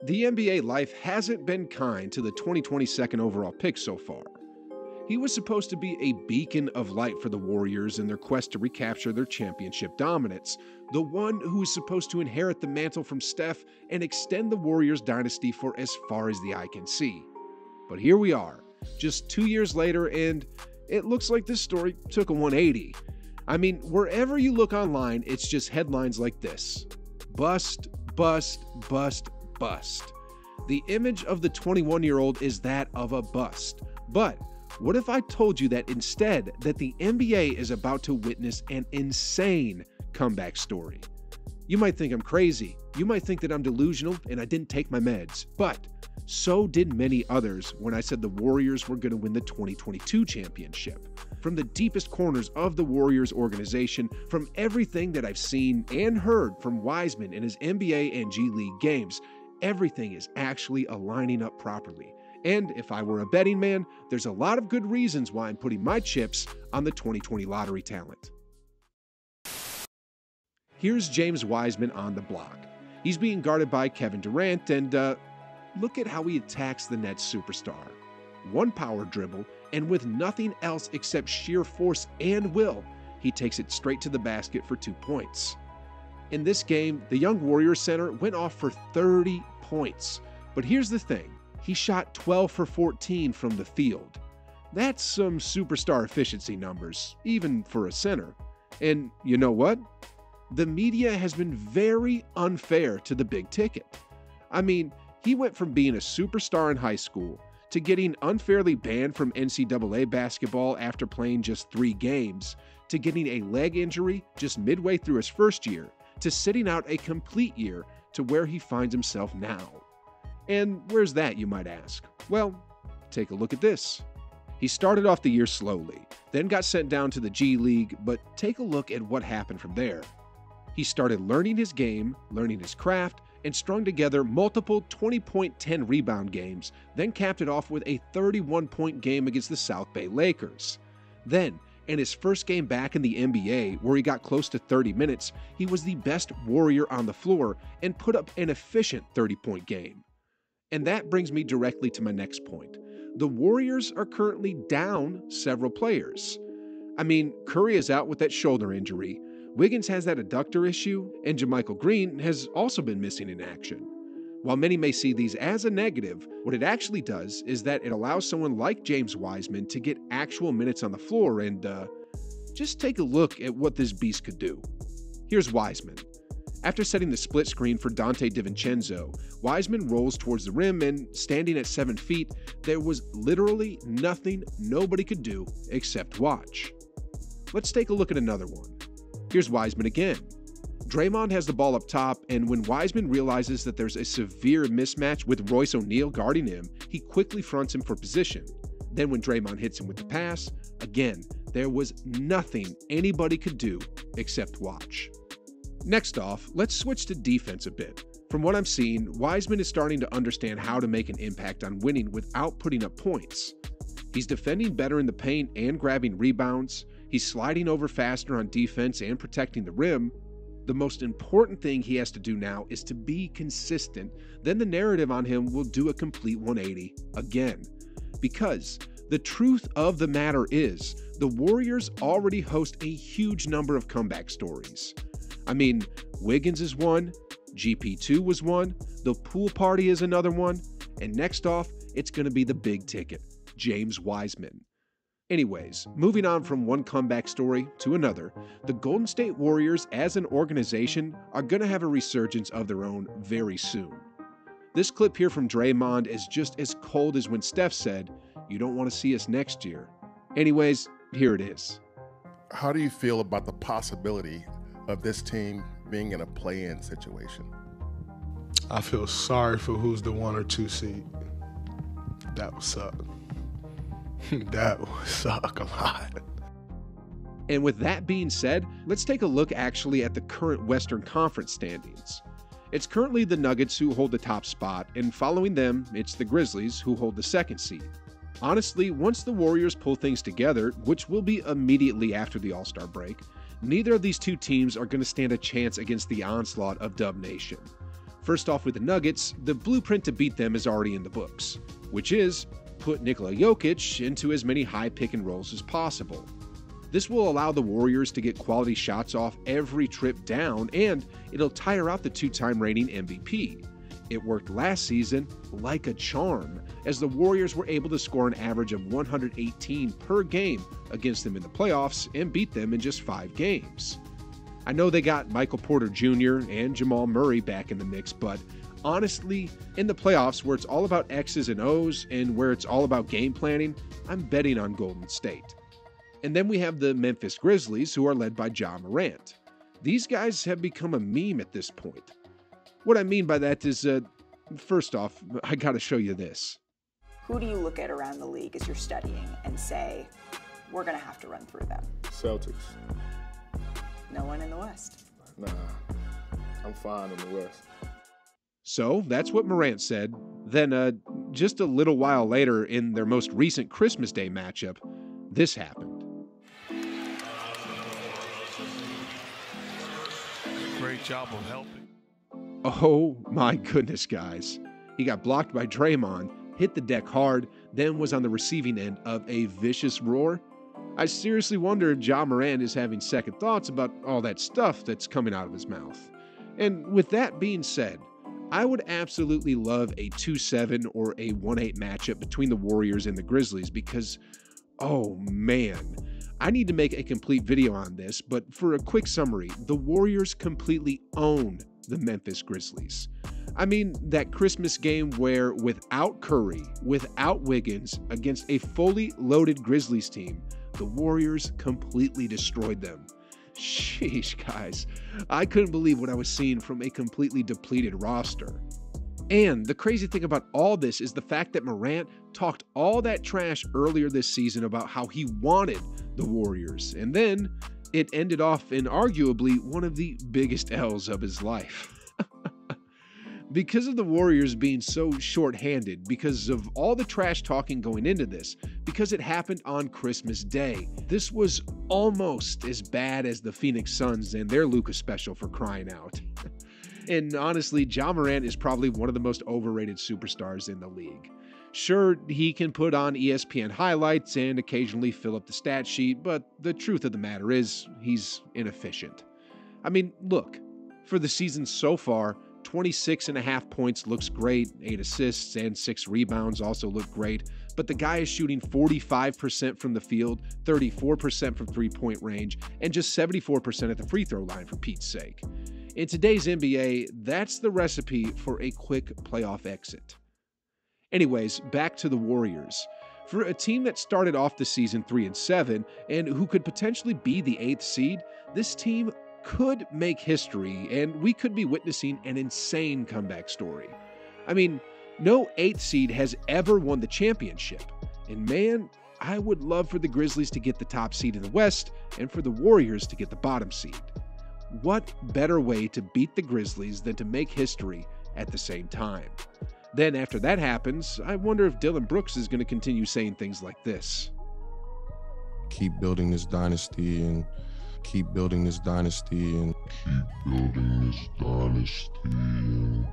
The NBA life hasn't been kind to the 2020 second overall pick so far. He was supposed to be a beacon of light for the Warriors in their quest to recapture their championship dominance, the one who is supposed to inherit the mantle from Steph and extend the Warriors dynasty for as far as the eye can see. But here we are, just 2 years later, and it looks like this story took a 180. I mean, wherever you look online, it's just headlines like this: bust, bust, bust, bust. The image of the 21-year-old is that of a bust. But what if I told you that instead that the NBA is about to witness an insane comeback story? You might think I'm crazy. You might think that I'm delusional and I didn't take my meds. But so did many others when I said the Warriors were going to win the 2022 championship. From the deepest corners of the Warriors organization, from everything that I've seen and heard from Wiseman in his NBA and G League games, everything is actually aligning up properly. And if I were a betting man, there's a lot of good reasons why I'm putting my chips on the 2020 lottery talent. Here's James Wiseman on the block. He's being guarded by Kevin Durant, and look at how he attacks the Nets superstar. One power dribble, and with nothing else except sheer force and will, he takes it straight to the basket for 2 points. In this game, the young Warriors center went off for 30 points. But here's the thing. He shot 12 for 14 from the field. That's some superstar efficiency numbers, even for a center. And you know what? The media has been very unfair to the big ticket. I mean, he went from being a superstar in high school to getting unfairly banned from NCAA basketball after playing just 3 games, to getting a leg injury just midway through his first year, to sitting out a complete year, to where he finds himself now. And where's that, you might ask? Well, take a look at this. He started off the year slowly, then got sent down to the G League, but take a look at what happened from there. He started learning his game, learning his craft, and strung together multiple 20-point, 10-rebound games, then capped it off with a 31-point game against the South Bay Lakers. Then, in his first game back in the NBA, where he got close to 30 minutes, he was the best Warrior on the floor and put up an efficient 30-point game. And that brings me directly to my next point. The Warriors are currently down several players. I mean, Curry is out with that shoulder injury, Wiggins has that adductor issue, and JaMychal Green has also been missing in action. While many may see these as a negative, what it actually does is that it allows someone like James Wiseman to get actual minutes on the floor, and just take a look at what this beast could do. Here's Wiseman. After setting the split screen for Dante DiVincenzo, Wiseman rolls towards the rim, and standing at 7 feet, there was literally nothing nobody could do except watch. Let's take a look at another one. Here's Wiseman again. Draymond has the ball up top, and when Wiseman realizes that there's a severe mismatch with Royce O'Neal guarding him, he quickly fronts him for position. Then when Draymond hits him with the pass, again, there was nothing anybody could do except watch. Next off, let's switch to defense a bit. From what I'm seeing, Wiseman is starting to understand how to make an impact on winning without putting up points. He's defending better in the paint and grabbing rebounds. He's sliding over faster on defense and protecting the rim. The most important thing he has to do now is to be consistent. Then the narrative on him will do a complete 180 again. Because the truth of the matter is, the Warriors already host a huge number of comeback stories. I mean, Wiggins is one, GP2 was one, the pool party is another one, and next off, it's going to be the big ticket, James Wiseman. Anyways, moving on from one comeback story to another, the Golden State Warriors as an organization are going to have a resurgence of their own very soon. This clip here from Draymond is just as cold as when Steph said, "You don't want to see us next year." Anyways, here it is. How do you feel about the possibility of this team being in a play-in situation? I feel sorry for who's the 1 or 2 seed. That would suck. That would suck a lot. And with that being said, let's take a look actually at the current Western Conference standings. It's currently the Nuggets who hold the top spot, and following them, it's the Grizzlies who hold the 2nd seed. Honestly, once the Warriors pull things together, which will be immediately after the All-Star break, neither of these two teams are going to stand a chance against the onslaught of Dub Nation. First off with the Nuggets, the blueprint to beat them is already in the books, which is put Nikola Jokic into as many high pick and rolls as possible. This will allow the Warriors to get quality shots off every trip down, and it'll tire out the two-time reigning MVP. It worked last season like a charm, as the Warriors were able to score an average of 118 per game against them in the playoffs and beat them in just 5 games. I know they got Michael Porter Jr. and Jamal Murray back in the mix, but honestly, in the playoffs where it's all about X's and O's and where it's all about game planning, I'm betting on Golden State. And then we have the Memphis Grizzlies, who are led by Ja Morant. These guys have become a meme at this point. What I mean by that is, first off, I gotta show you this. Who do you look at around the league as you're studying and say, we're gonna have to run through them? Celtics. No one in the West. Nah, I'm fine in the West. So that's what Morant said. Then, just a little while later, in their most recent Christmas Day matchup, this happened. Great job of helping. Oh my goodness, guys. He got blocked by Draymond, hit the deck hard, then was on the receiving end of a vicious roar. I seriously wonder if Ja Morant is having second thoughts about all that stuff that's coming out of his mouth. And with that being said, I would absolutely love a 2-7 or a 1-8 matchup between the Warriors and the Grizzlies because, oh man, I need to make a complete video on this, but for a quick summary, the Warriors completely own the Memphis Grizzlies. I mean, that Christmas game where without Curry, without Wiggins, against a fully loaded Grizzlies team, the Warriors completely destroyed them. Sheesh, guys. I couldn't believe what I was seeing from a completely depleted roster. And the crazy thing about all this is the fact that Morant talked all that trash earlier this season about how he wanted the Warriors, and then it ended off in arguably one of the biggest L's of his life. Because of the Warriors being so short-handed, because of all the trash talking going into this, because it happened on Christmas Day, this was almost as bad as the Phoenix Suns and their Luka special, for crying out. And honestly, Ja Morant is probably one of the most overrated superstars in the league. Sure, he can put on ESPN highlights and occasionally fill up the stat sheet, but the truth of the matter is, he's inefficient. I mean, look, for the season so far, 26.5 points looks great, 8 assists and 6 rebounds also look great, but the guy is shooting 45% from the field, 34% from three-point range, and just 74% at the free throw line, for Pete's sake. In today's NBA, that's the recipe for a quick playoff exit. Anyways, back to the Warriors. For a team that started off the season 3-7 and who could potentially be the 8th seed, this team could make history, and we could be witnessing an insane comeback story. I mean, no 8th seed has ever won the championship, and man, I would love for the Grizzlies to get the top seed in the West and for the Warriors to get the bottom seed. What better way to beat the Grizzlies than to make history at the same time? Then after that happens, I wonder if Dylan Brooks is going to continue saying things like this. Keep building this dynasty and keep building this dynasty and keep building this dynasty and